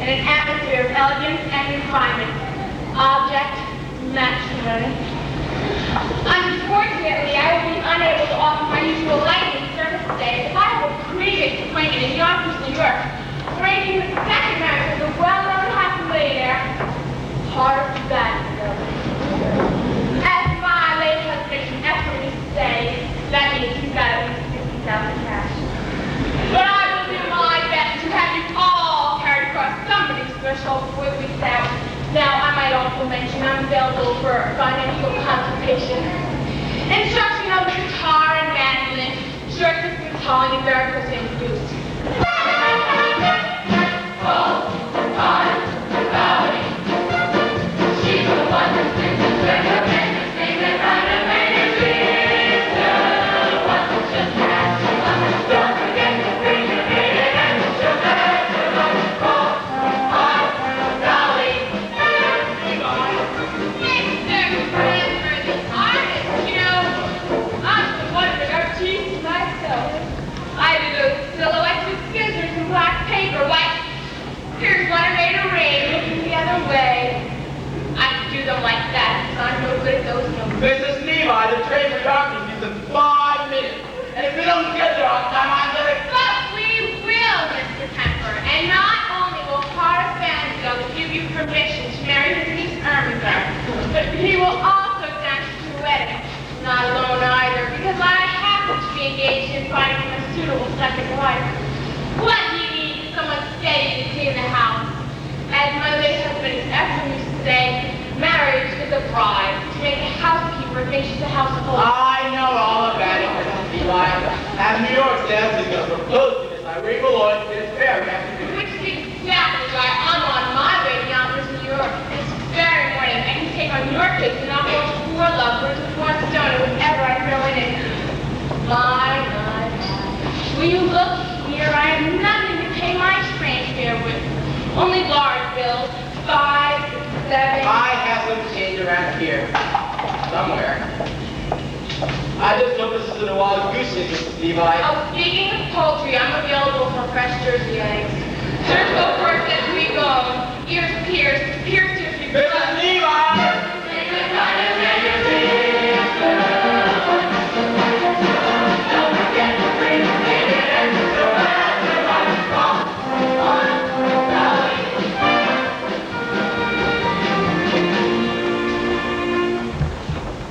in an atmosphere of elegance and refinement. Object, matrimony. Unfortunately, I will be unable to offer my usual lightning service today, as I have a previous appointment in Yonkers, New York, arranging the second marriage of the well-known millionaire, Horace Vanderbilt. As my late husband excellently used to say, that means you've got at least 50,000 cash. But I will do my best to have you all carried across somebody's threshold before the week's out. Now, I might also mention I'm available for financial consultation, instruction of the guitar and mandolin, short distance hauling and varicose induced. Oh, time, Dolly. She's the one who sings and sings and makes and sings and kind of makes it feel. The one who just has to love. Don't forget to bring your baby and she'll have to love. Oh, Dolly. I do those silhouettes with scissors and black paper, like, here's one I made a ring, looking the other way. I can do them like that, because I'm no good at those numbers. Mrs. Levi, the train for Yonkers leaves in 5 minutes. And if we don't get there on time, I'm gonna... But we will, Mr. Kemper, and not only will Horace Vanderbilt give you permission to marry his niece Ermengarde, but he will also dance to your wedding. Not alone either, because I happen to be engaged in finding him a suitable second wife. What he needs is someone steady to clean the house. As my late husband excellently used to say, marriage is a bride. To make a housekeeper think she's a household. I know all about it, Mrs. Levi. At New York Sales is going to propose to Miss Irene Malloy in his very afternoon. Which is exactly why I'm on my way to Yonkers, New York. This very morning, I can take on your case and I'll go to 4 lovers with 1 stone or whatever I throw in it. My God. Will you look here? I have nothing to pay my train fare with. Only large bills. 5, 7. I have some change around here. Somewhere. I just hope this isn't a wild goose chase, Mrs. Levi. Oh, speaking of poultry, I'm available for fresh Jersey eggs. Search go first as we go. Ears pierced, pierced ears we go. Mrs. Levi! Don't forget to bring your baby and she'll have to love. Oh, Dolly.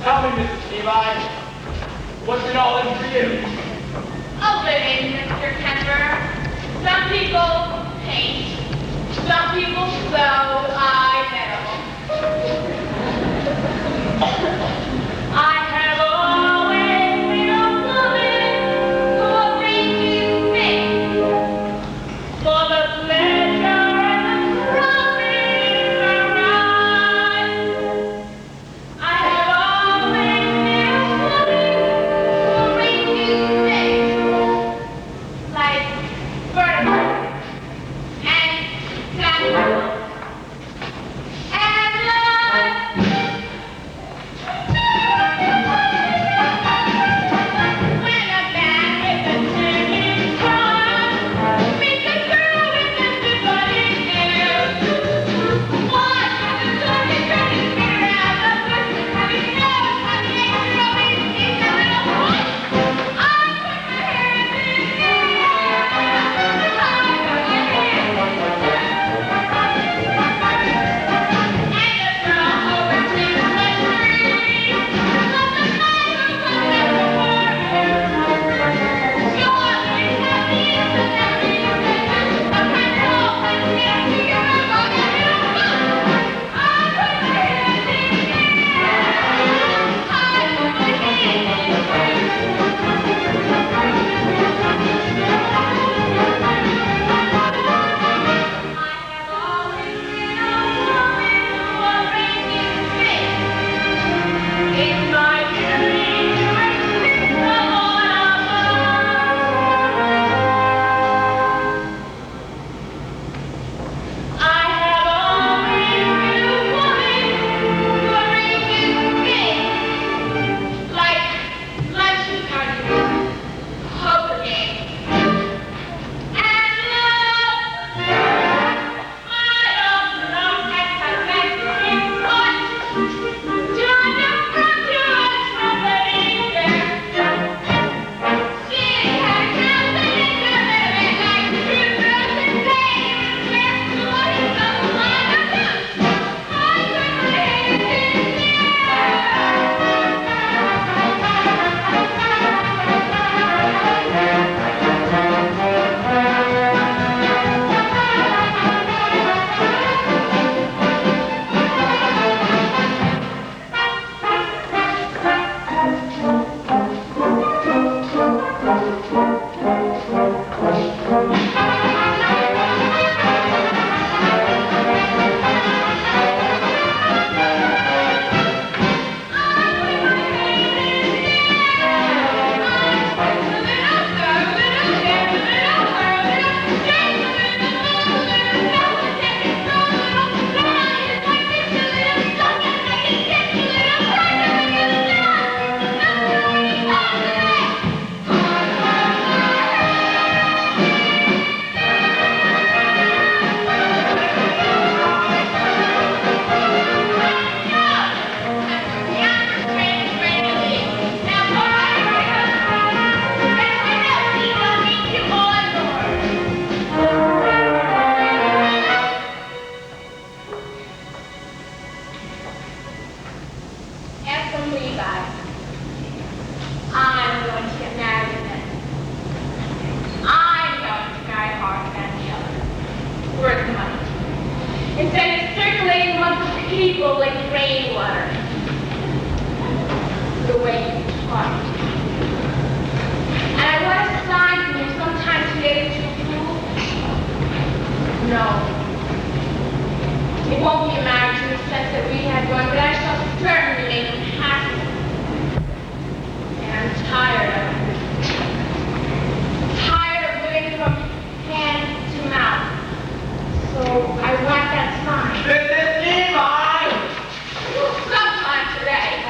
Tell me, Mrs. Levi, what's it all in for you? A living, Mr. Kemper. Some people paint. Some people sew. I meddle. I have always been a woman who arranges things for the pleasure and the profit of our lives. I have always been a woman who arranges things like vertebrae and samples instead of circulating amongst the people like rainwater. The way you talk. And I want a sign from you sometime today that you approve. No. It won't be a marriage in the sense that we had one, but I shall certainly make him happy. And I'm tired of it. Tired of living from hand to mouth. So I want that sign. This is Levi! Sometime today.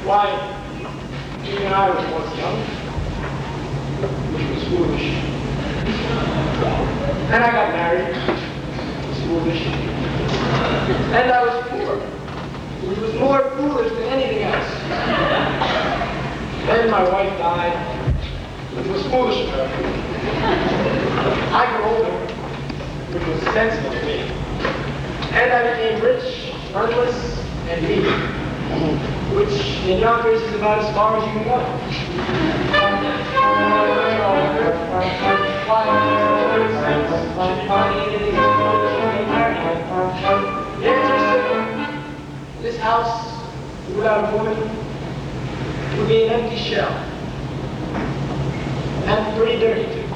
Why? without a woman would be an empty shell. And pretty dirty, too.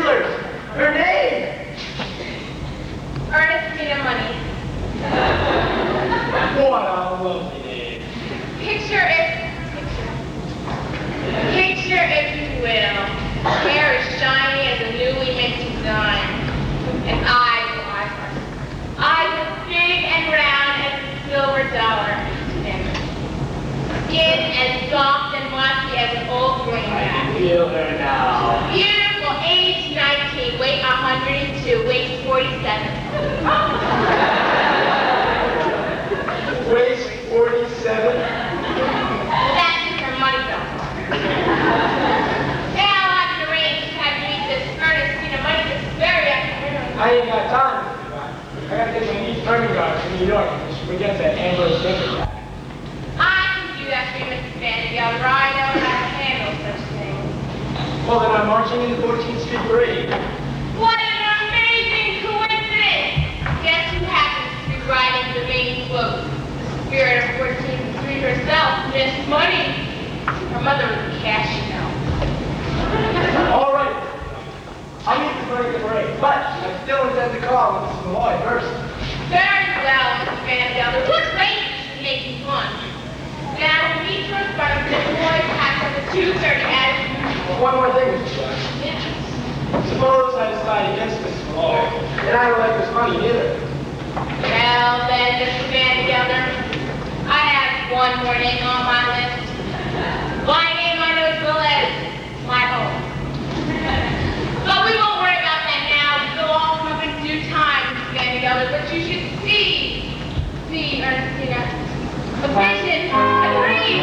particulars. Her name. Ernestina Money. What a lovely name. Picture, if you will. Hair as shiny as a newly minted dime. And eyes as big and round as a silver dollar. Skin as soft and mossy as an old greenback. Feel her now. Beautiful, age 19, weight 102, weight 47. Waist 47. That's just her money belt. Now I'll have to arrange to have you meet this Ernestina Money this very afternoon. I ain't got time. I gotta take my niece Ermengarde to New York and she forgets that Ambrose Dickens guy. I can do that for you, Mr. Vanderbilt, or I know how to handle such things. Well, then I'm marching in the 14th Street Parade. What an amazing coincidence! Guess who happens to be riding the main float? The spirit of 14th Street herself, Miss Money. Her mother was a cash, you know. All right. I'll meet the parade at the parade, but I still intend to call Mrs. Malloy first. Very well, Mr. Vanderbilt. What lady is making fun? Now we'll meet you in front of Miss Malloy's house at the 2:30 as usual. One more thing, Mrs. Malloy. Yes. Suppose I decide against Mrs. Malloy, and I don't like this money either. Well then, Mr. Vanderbilt, I have one more name on my list. My name I know as well as my home. But we won't worry about that now. It'll all come up in due time, Mr. Vanderbilt. But you should see, Ernestina. A vision, a dream.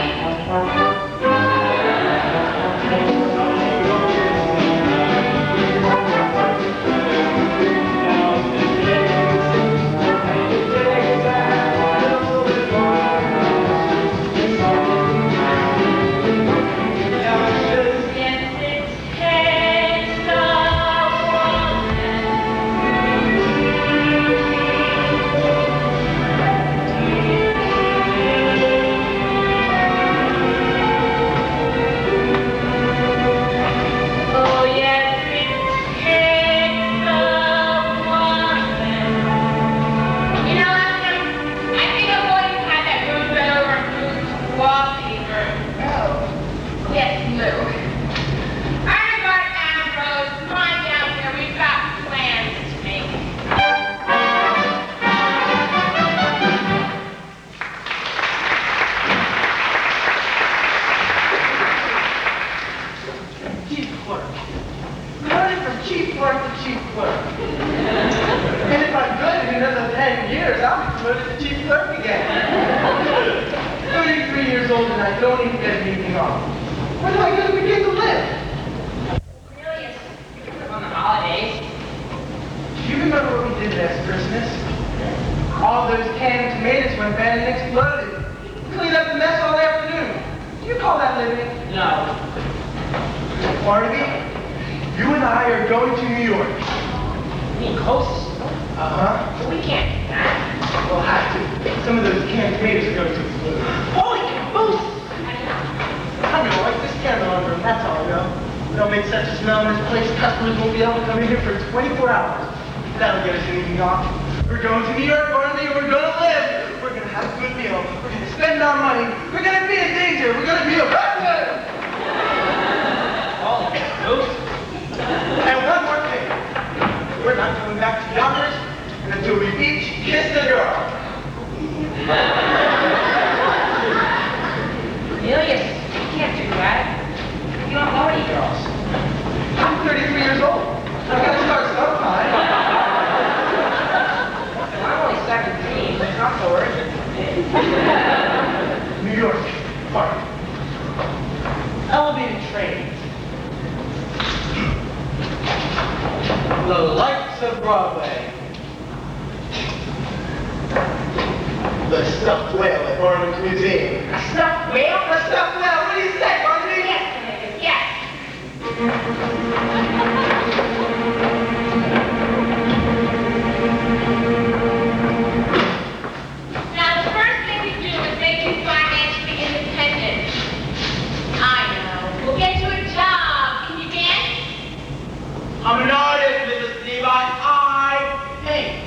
I'm an artist, Mrs. Levi. I paint.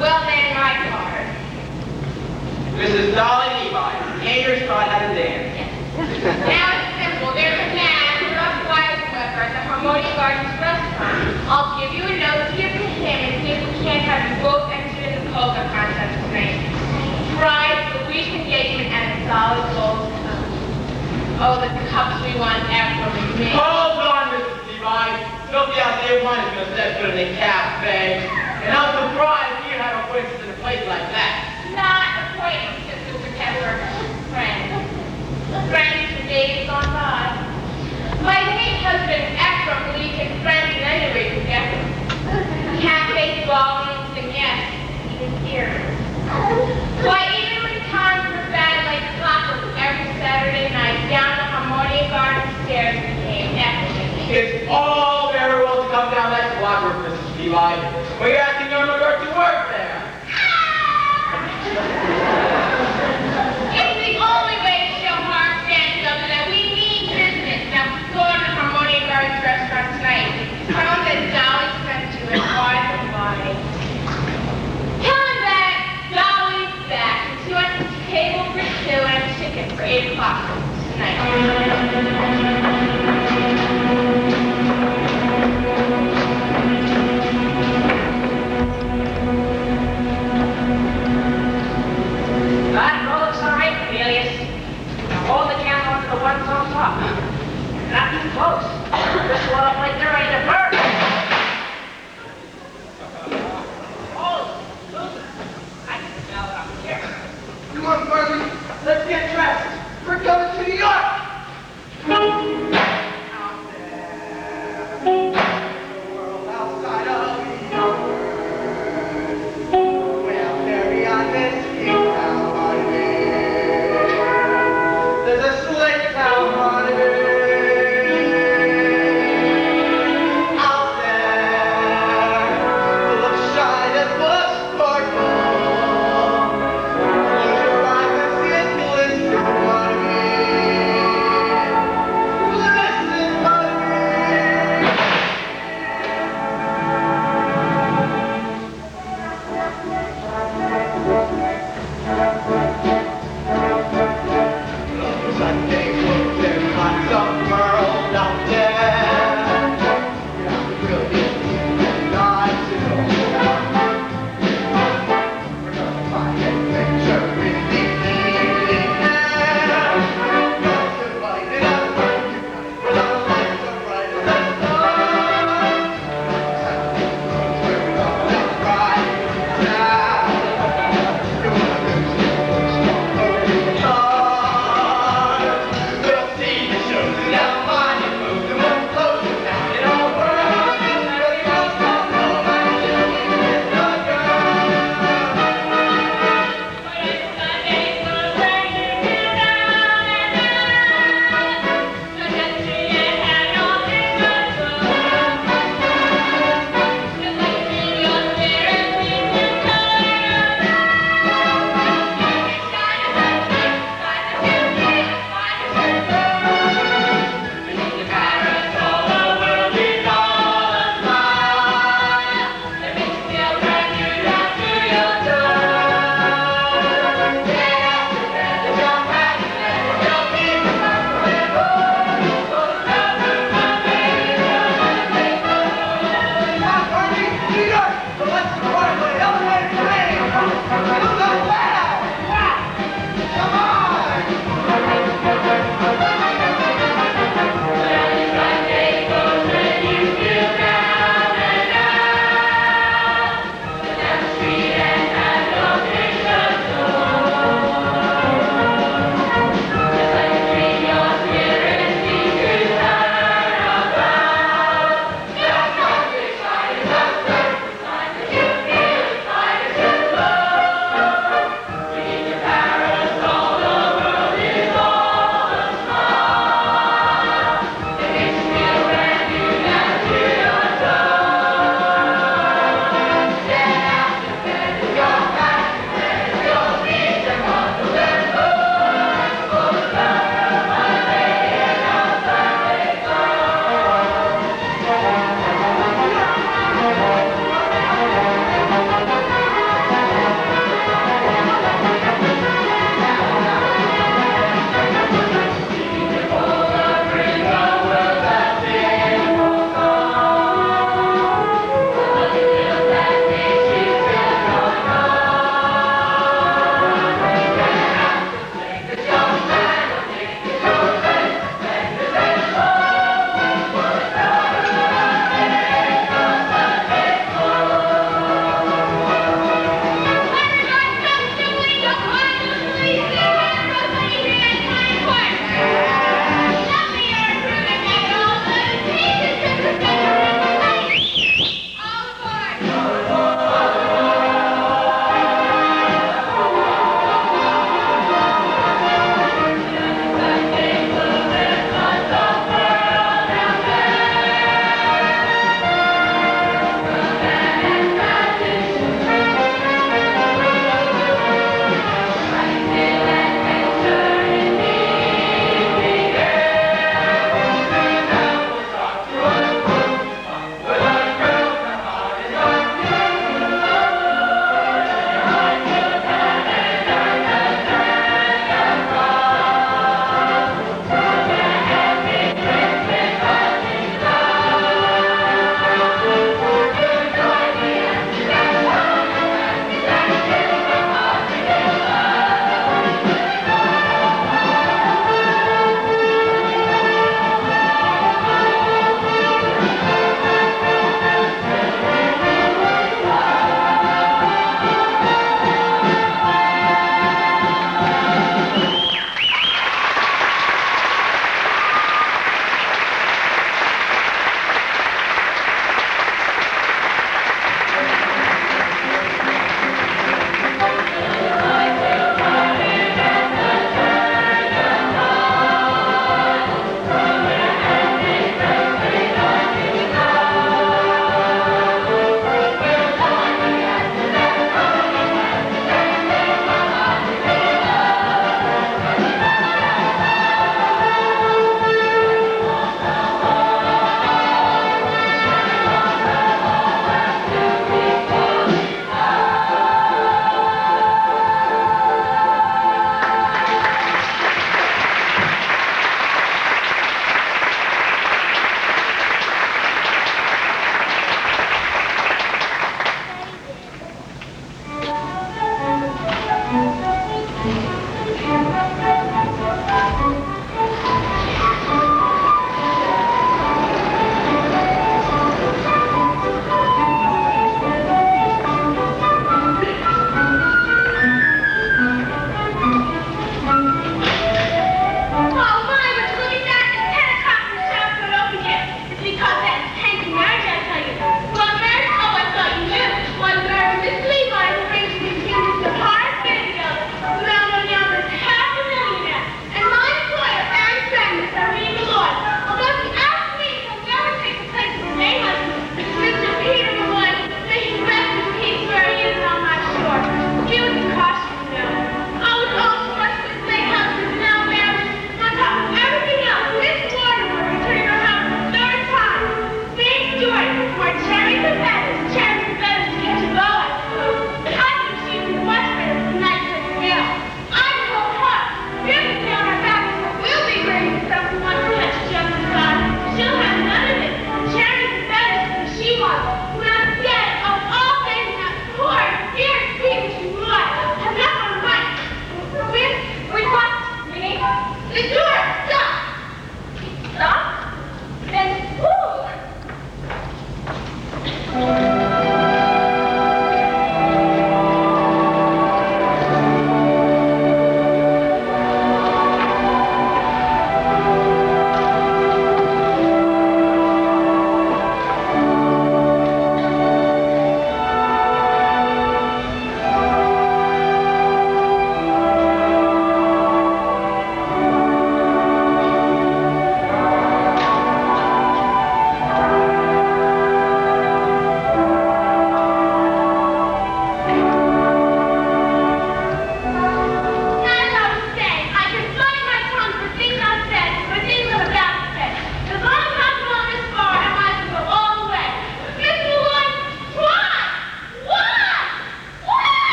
Well, then, my card. Mrs. Dolly Levi, painters taught how to dance. Now it's simple. There's a man, Russ Weisenweber, at the Harmonia Gardens restaurant. I'll give you a note, give it to him, and see if we can't have you both entered in the polka contest tonight. Prize, the week's engagement, and a solid gold cup. Oh, the cups we want after we make. Hold on, Mrs. Levi. Nobody out there one is going to set foot in a cafe. And I'm surprised you have acquaintances in a place like that. Not acquaintances, Mr. Kessler. Friends. Friends for days gone by. My late husband, Ephraim, believed in friends at any rate together. Cafes, ballrooms, and yes, even theaters. Why, even when times were bad like clockwork every Saturday night, down the Harmonia Garden stairs became effortless. It's all very well to come down that clockwork, Mrs. Levi. But you're asking your mother to work there. It's the only way to show hard grandchildren that we mean business. Now, go to the Harmonia Gardens restaurant tonight. Tell them that Dolly sent you and why the body. Tell them that Dolly's back and she wants a table for two and a ticket for 8 o'clock tonight.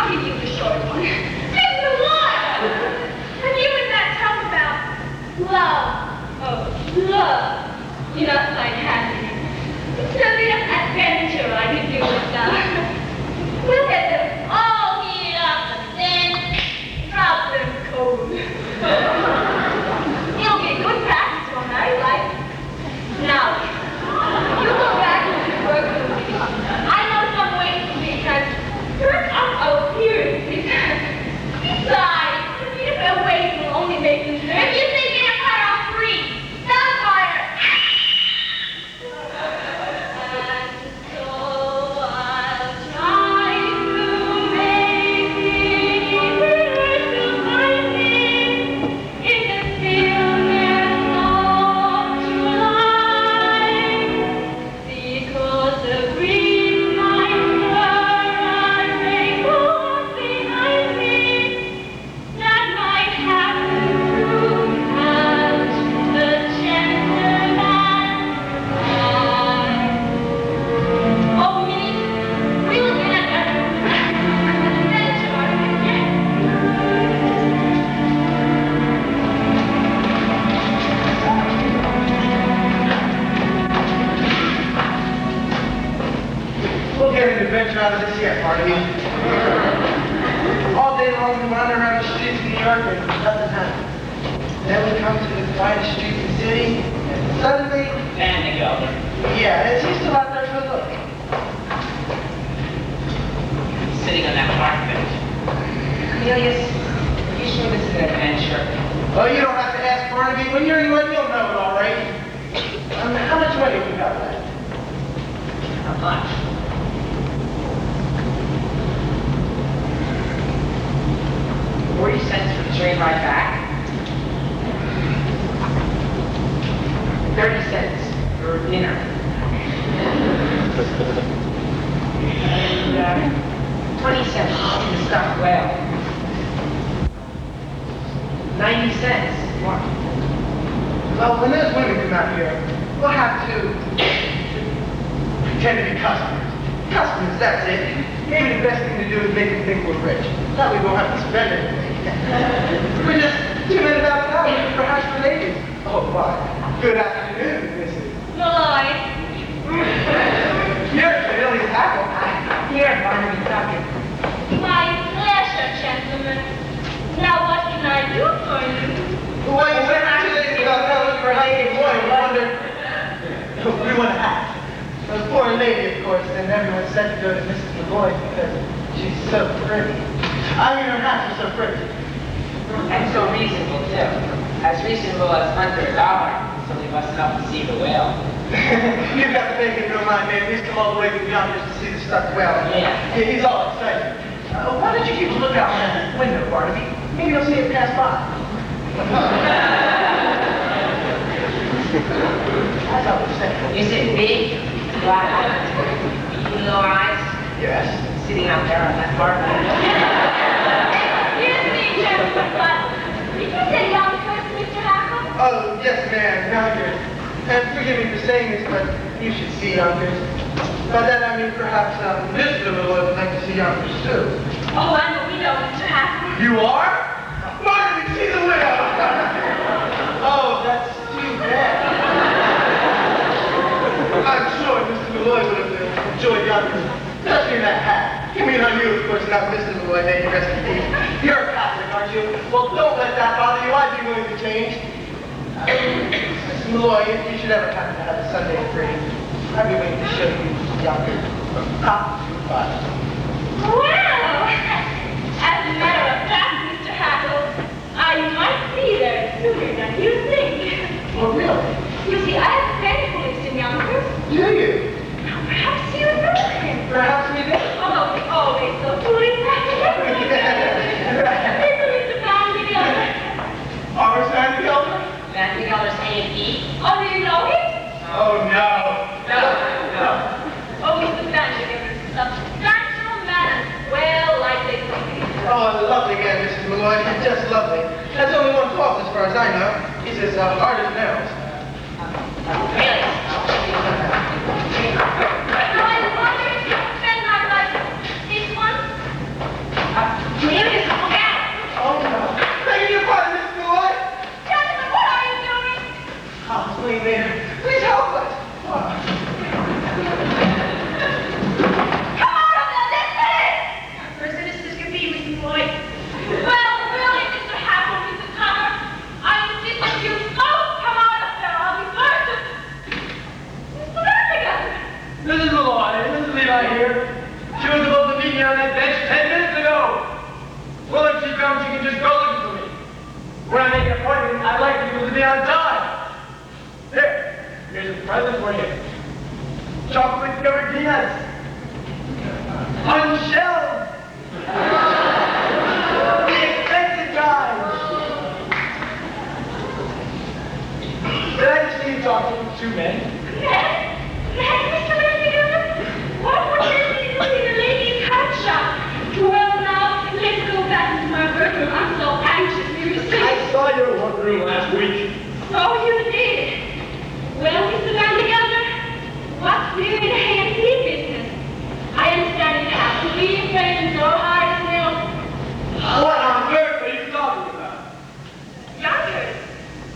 I'll give you the short one. Just the one! Have you and that talk about love? Oh, love. You know, it's like happiness. It's a bit of adventure I could do with them. We'll get them all heated up and then drop them cold. It'll be a good practice for married life. Now, you go back to work with me. I know some ways to because hurt up our appearances. Besides, if you're waiting will only make you nervous. If you think vampire are free, vampire! And so I'll try to make it hurt to find it in the stillness of July. Because the green lights were a rainbow behind me that might happen to catch the gentleman eye. Oh, me, we will get an adventure again. We'll get an adventure out of this here, Barnaby. All day long we wander around the streets of New York and nothing happens. Then we come to the quietest street in the city, and suddenly... And the governor. Yeah, is he still out there for a look? Sitting on that park bench. Cornelius, are you sure this is an adventure? Oh, you don't have to ask Barnaby. When you're in one, you'll know it all right. How much money have you got left? How much? 40 cents for the train ride back. 30 cents for dinner. And 20 cents for the stuffed whale. 90 cents. More. Well, when those women come out here, we'll have to pretend to be customers. Customers, that's it. Maybe the best thing to do is make them think we're rich. That way we won't have to spend anything. We're just 2 men about town looking for house for ladies. Oh, my. Good afternoon, Mrs. Malloy. You're Billy's apple. Here, Barnaby, talking. My pleasure, gentlemen. Now what can I do for you? Well, you spent 2 days about town looking for a lady boy. We wondered... We want to ask. The poor lady, of course, and everyone said to go to Mrs. Malloy because she's so pretty. I mean, her hats are so pretty. And so reasonable, too. As reasonable as under $1, so we must up to see the whale. You've got to make it no mind, man. He's come all the way from Yonkers to see the stuffed whale. Yeah. He's all excited. Why don't you keep a lookout on that window, Barnaby? Maybe you'll see it pass by. That's how we say. Is it big? Black? Little eyes? Yes. Sitting out there on that park bench. Excuse me, gentlemen, but did you say Yonkers, Mr. Hackle? Oh, yes, ma'am, Yonkers. And forgive me for saying this, but you should see Yonkers. By that I mean perhaps Mr. Malloy would like to see Yonkers too. Oh, I know, we know, Mr. Hackle. You are? Barnaby, see the whale! Oh, that's too bad. I'm sure Mr. Malloy would have enjoyed Yonkers, especially in that hat. You mean on you, of course, not Mr. Malloy, may you rest in peace. You're a Catholic, aren't you? Well, don't let that bother you. I'd be willing to change. Mr. Malloy, if you should ever happen to have a Sunday free, I'd be willing to show you Yonkers from top to bottom. Well, as a matter of fact, Mr. Hackle, I might be there sooner than you think. Oh, really? You see, I have friends who lives in Yonkers. Do you? Perhaps you know him. Perhaps we did. Oh, he's always so foolish. Mr. Van de Gelder. Horace Van de Gelder? Van de Gelder's A&E? Oh, do you know him? Oh, no. No. Oh, Mr. Van de Gelder is a substantial man. Well, like they say. Oh, a lovely man, Mrs. Malloy. Just lovely. That's only one fault, as far as I know. He's as hard as nails. Really? Now, I wonder if you spend my life this one? voice. Well, really, Mr. Hackle, Mrs. Tucker, I insist that you both come out of there. I'll be glad to... Mr. Birmingham! Mrs. Malloy, Mrs. Levi here. She was supposed to meet me on that bench 10 minutes ago. Well, if she comes, she can just go looking for me. When I make an appointment, I'd like people to be on time. Here's a present for you. Chocolate-covered peanuts. Unshelled. The expensive kind. Did I just see you talking to two men? Yes, Mr. Birmingham. What would you be doing in the ladies' hat shop? Well, now, let's go back into my workroom. I'm so anxious to receive. I saw your workroom last week. So you did. Well, Mr. Birmingham, what's new in the hand business? I understand you have to leave and go hard as well. What on earth are you talking about? Yonkers.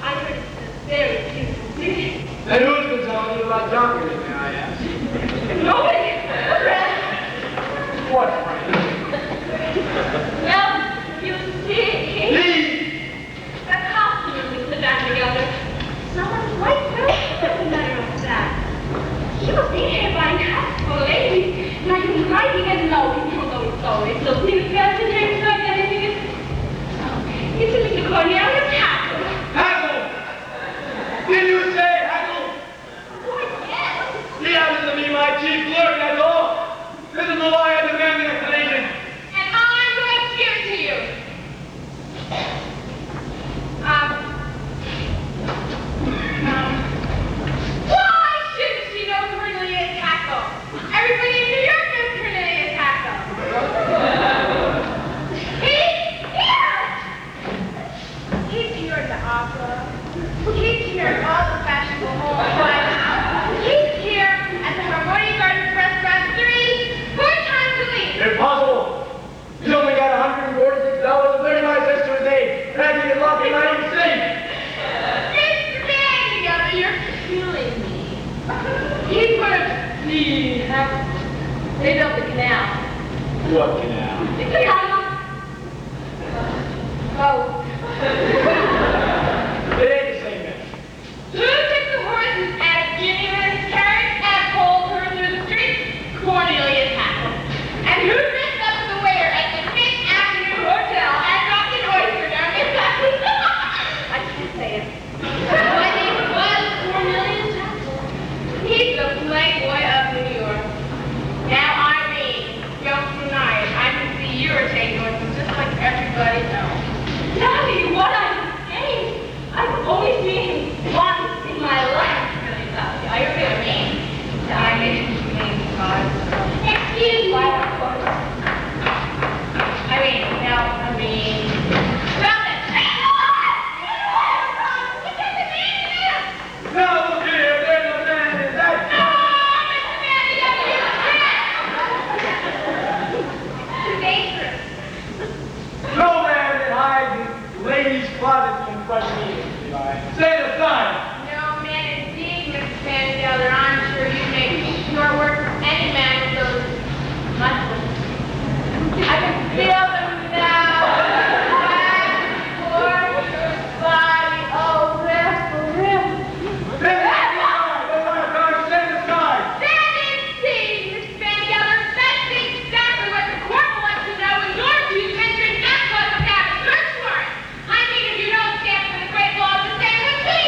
I heard it's a very beautiful city. And who's been telling you about Yonkers, may I ask? Nobody. What, Frank? Well, you see, Please! the costume, Mr. Birmingham. Someone's white person, as a matter of fact. She was in here buying hats for ladies. Now you're right, he doesn't know. It's so big, person here, so anything is... It's a Mr. Cornelius Hackle. Hackle! Did you say Hackle? Why, yes. He happens to be my chief clerk, that's all. Mrs. Malloy has demanded an explanation. And I'm going to give it to you. Why shouldn't she know Cornelius Hackle? Everybody in New York knows Cornelius Hackle. He's here at the opera. He's here at all the fashionable home. He's here at the Harmony Gardens restaurant 4 times a week. Impossible. He's only got $146.35 to his name. And I can get locked in my own safe. Mr. Birmingham, you're killing me. He put they built the canal. What canal? The canal. Oh. It ain't the same man. Who took the horses and Jimmy Lynn's carriage and pulled her through the streets? Cornelius Hackle. And who dressed up as a waiter at the 5th Avenue Hotel and dropped an oyster down his I can't say it. My name was Cornelius Hackle. He's the playboy of New York. Now, Irene, don't deny it. I can see you're taking with him just like everybody else. Daddy, what I'm saying, I've only seen him once in my life. Really, Daddy. I really mean. Daddy, excuse me, of course. I mean, stop it. No, look here, there's a man in that. No, Mr. Manny, too dangerous. No man that hides his lady's closet can crush me, Levi. Stand aside. No man indeed, Mr. Manny, I'm sure you make short work for any man with those muscles. I can feel them now. Body, oh, Stand aside. Stand and see, Mr. Vangeller. That's exactly what the corporal wants to know in order to venture in that close without a search warrant. I mean, if you don't stand for the great law of the same with me.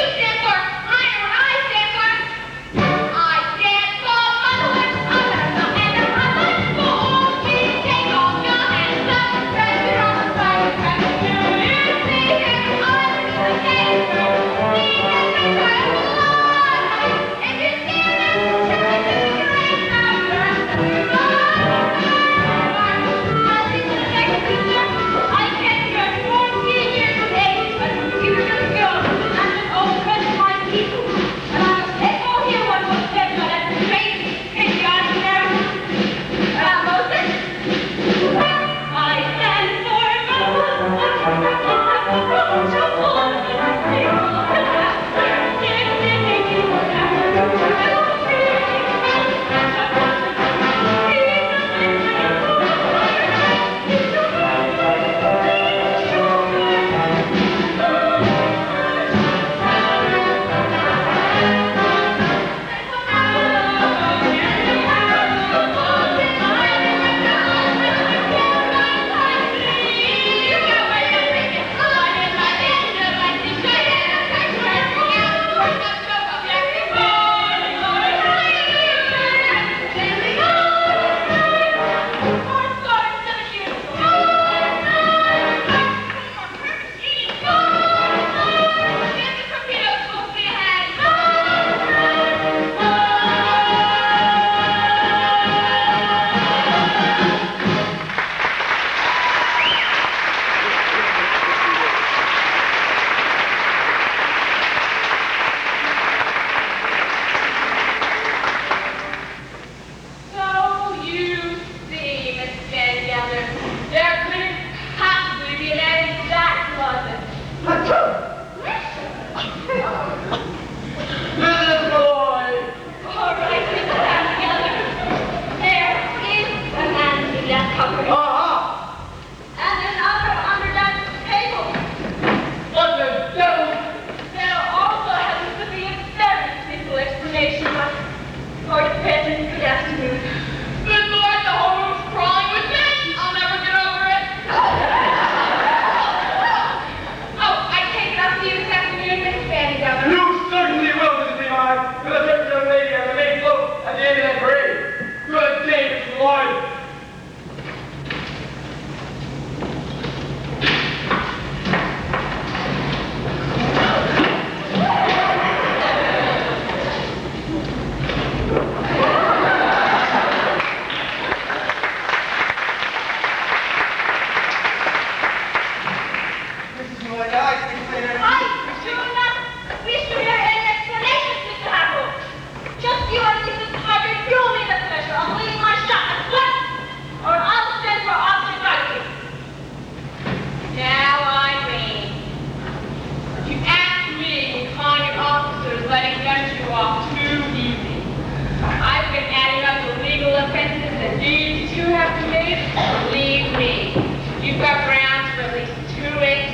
for at least 2 weeks,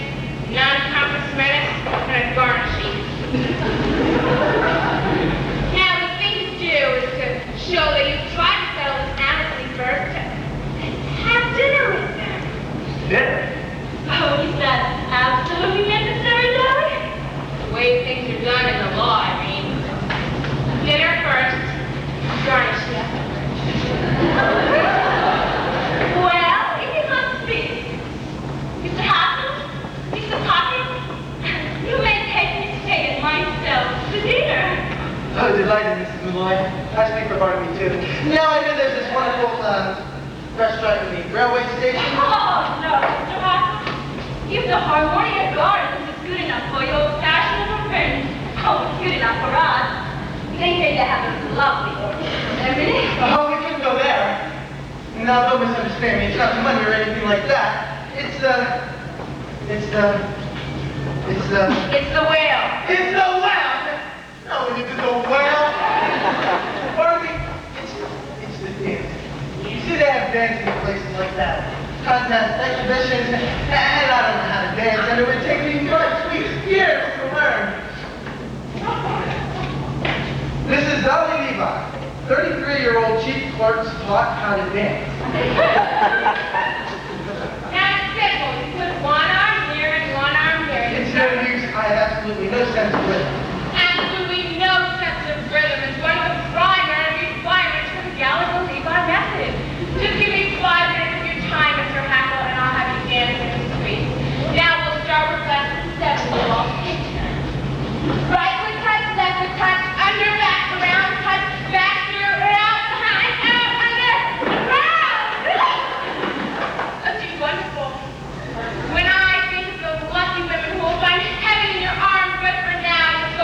non-compromised, and a garnishing. Now, the thing to do is to show that you've tried to settle this amicably first and have dinner with them. Dinner? Oh, is that absolutely necessary, Dolly? The way things are done in the law, I mean. Dinner first, garnish afterwards. Well, if you must speak, Mr. Hopkins, Mr. Poppins, you may take me stay at myself to dinner. Oh, delighted, Mrs. Malloy. I speak for part of me, too. Now I hear there's this wonderful restaurant in the railway station. Oh, no, Mr. Hopkins. If the Harmonia Gardens is good enough for your fashionable friends, oh, it's good enough for us. They say they have a lovely everything. Oh, we couldn't go there. Now, don't misunderstand me. It's not money or anything like that. It's the whale. It's the whale. It's the whale! No, it isn't the whale. Pardon me? It's the dance. You see, they have dancing in places like that. Contests, exhibitions, and I don't know how to dance, and it would take me months, weeks, years to learn. This is Dolly Levi, 33-year-old chief clerk taught how to dance. Now it's simple. You put one arm here and one arm here. It's no use. I have absolutely no sense of rhythm. Absolutely no sense of rhythm is one of the primary requirements for the Gallagher Levi method. Just give me 5 minutes of your time, Mr. Hackle, and I'll have you dancing in the street. Now we'll start with lesson 7. We'll all take turns. Right foot touch, left foot touch, under, back, around, touch, back, through, out, behind, out, under, around. That's wonderful. When I think of those lucky women who will find heaven in your arms but for now, so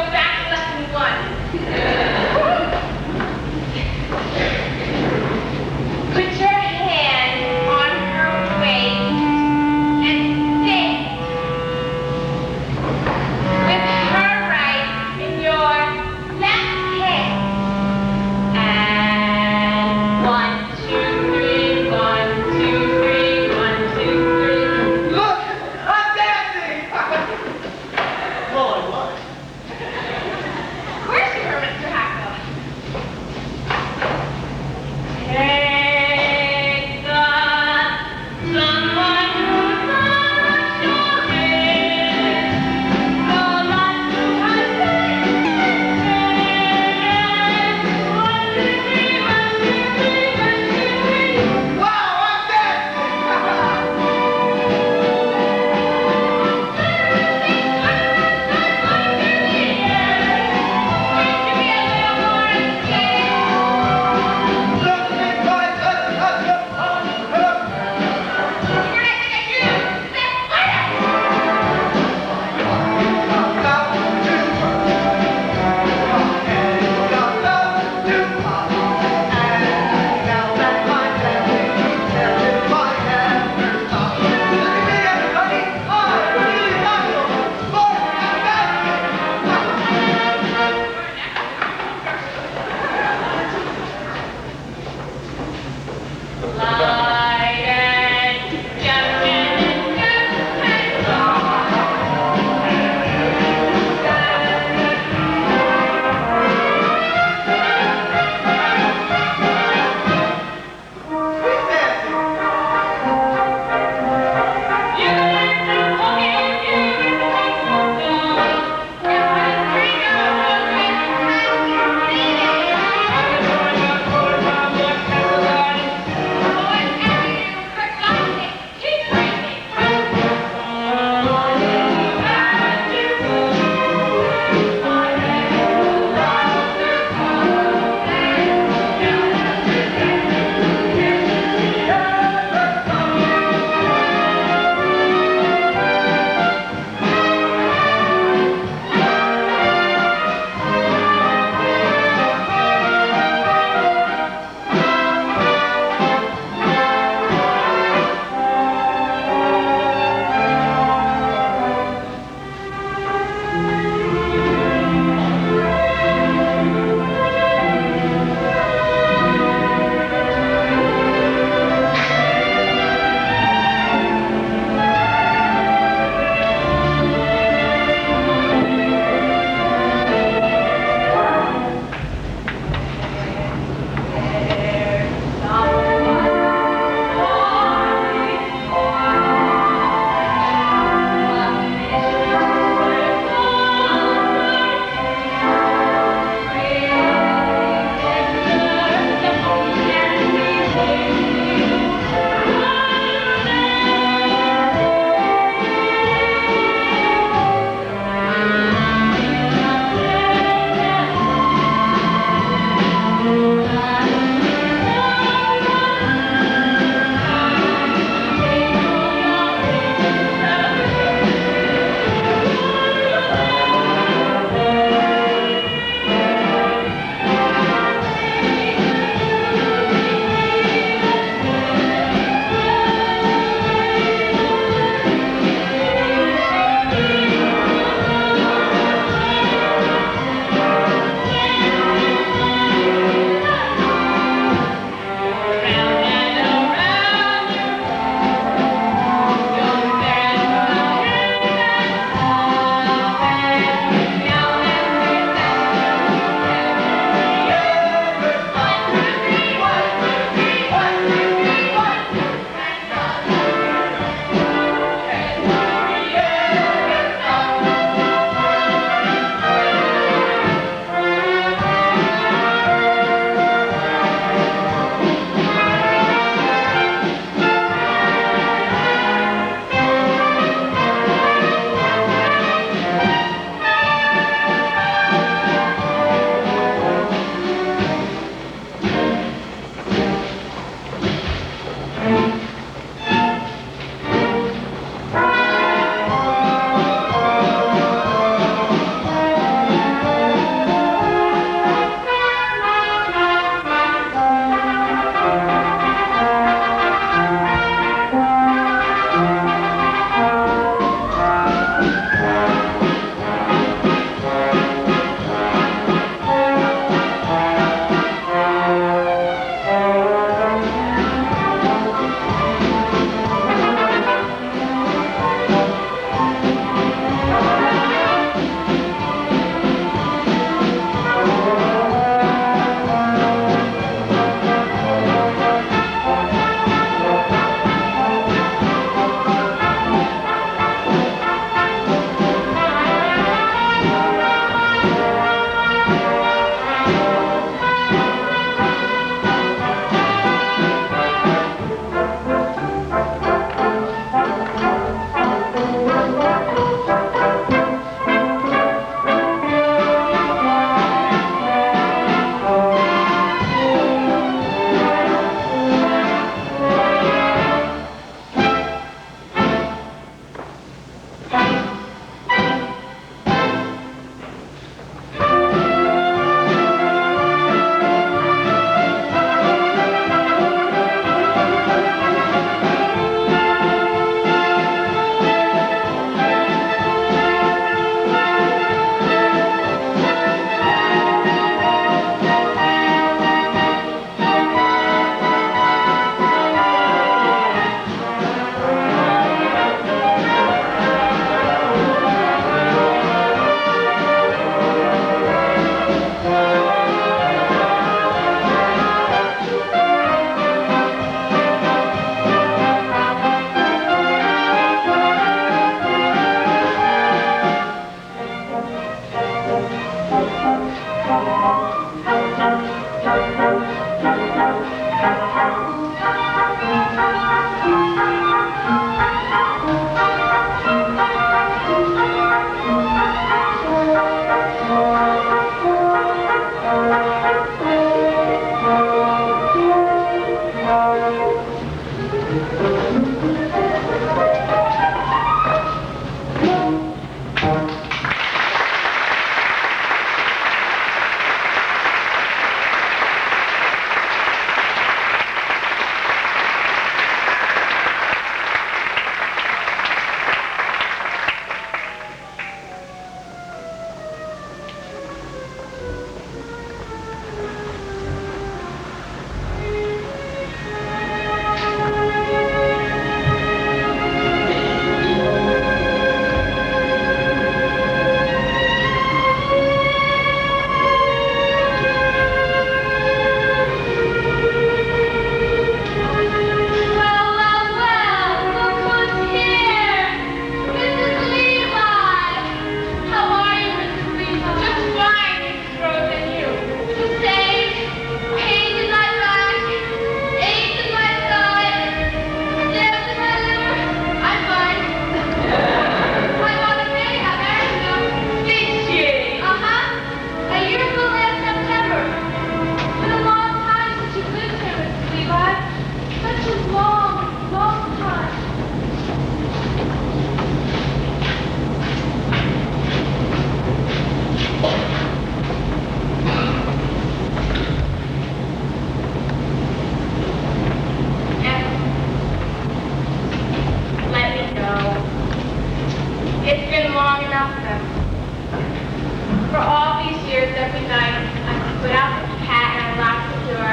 put out the cat and I locked the door,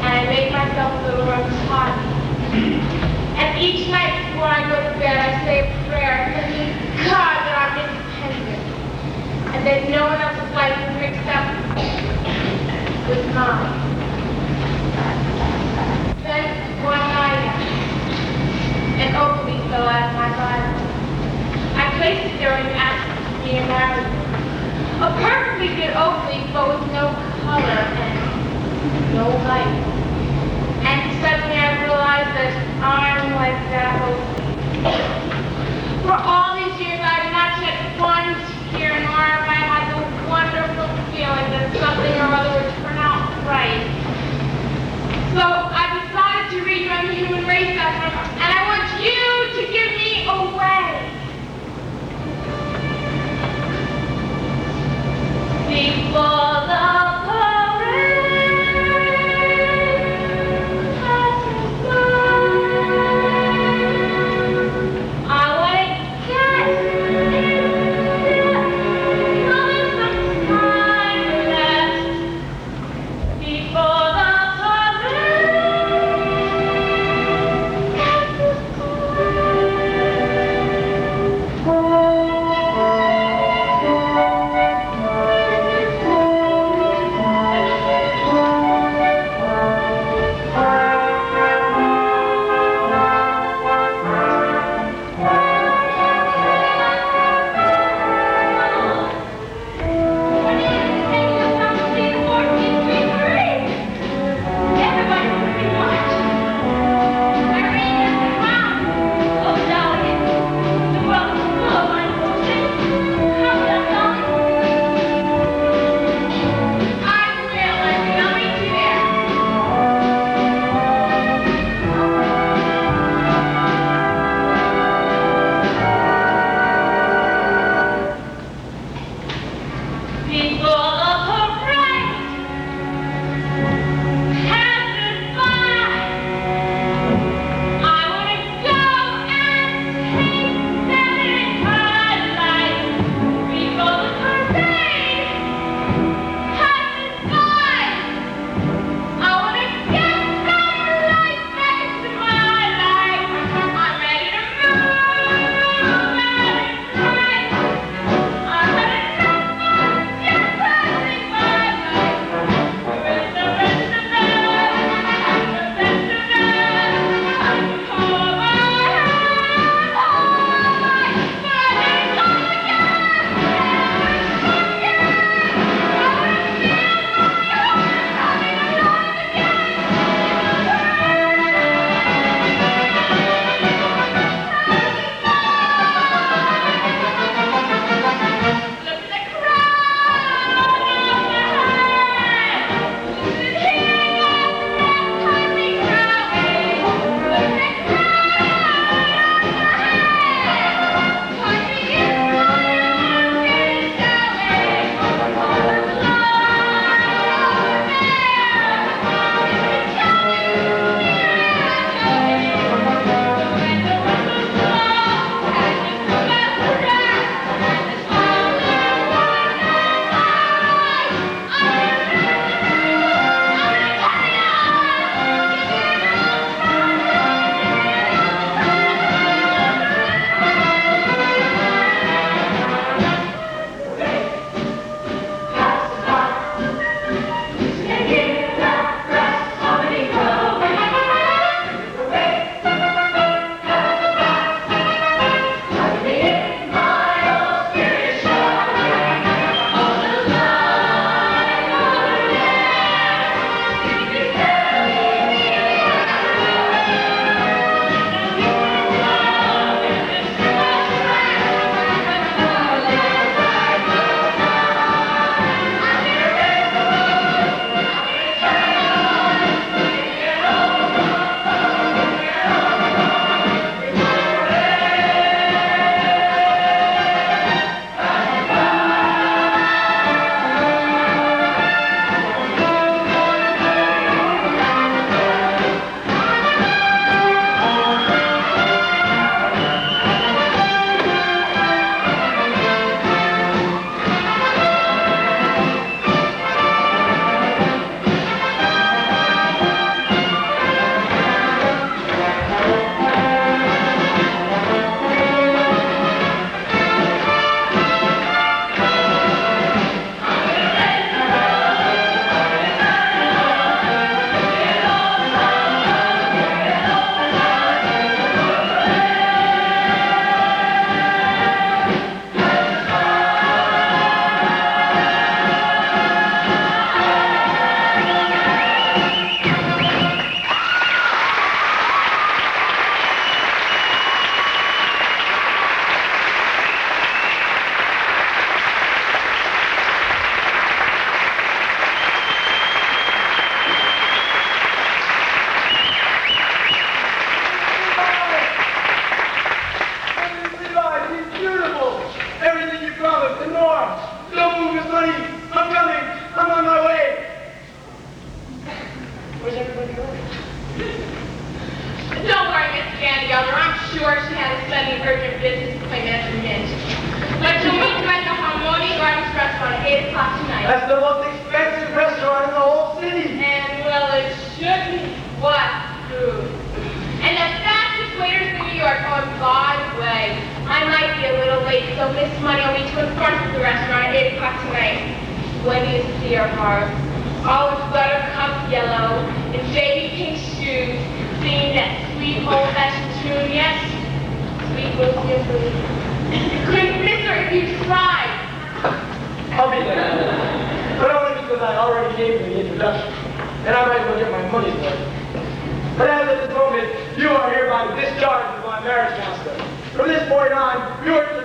and I made myself a little room to hide. And each night before I go to bed, I say a prayer, thanking God that I'm independent, and that no one else's life is mixed up with mine. Then one night, an oak leaf fell out of my Bible. I placed it there and asked me to marry me. A perfectly good oak leaf, but with no color and no light. And suddenly I realized that I'm like that oak leaf. For all these years, I have not shed one tear, nor have I had the wonderful feeling that something or other would turn out right. So I decided to rerun the human race effort, and I want you to give me away. Before the parade passes by, I sudden urgent business appointment at the Mint. But you'll meet them at the Harmony Gardens restaurant at 8 o'clock tonight. That's the most expensive restaurant in the whole city. And, well, it should be. What food? And the fastest waiters in New York. Oh, by the way, I might be a little late, so Miss Money will meet you in front of the restaurant at 8 o'clock tonight. When do you see her heart? Olive buttercup yellow, and baby pink shoes, singing that sweet old-fashioned tune, yes? Sweet Lucy Blue. You couldn't miss her if you tried. I'll be there. But only because I already gave you the introduction. And I might as well get my money's worth. But as of this moment, you are hereby discharged as my marriage counselor. From this point on, you are to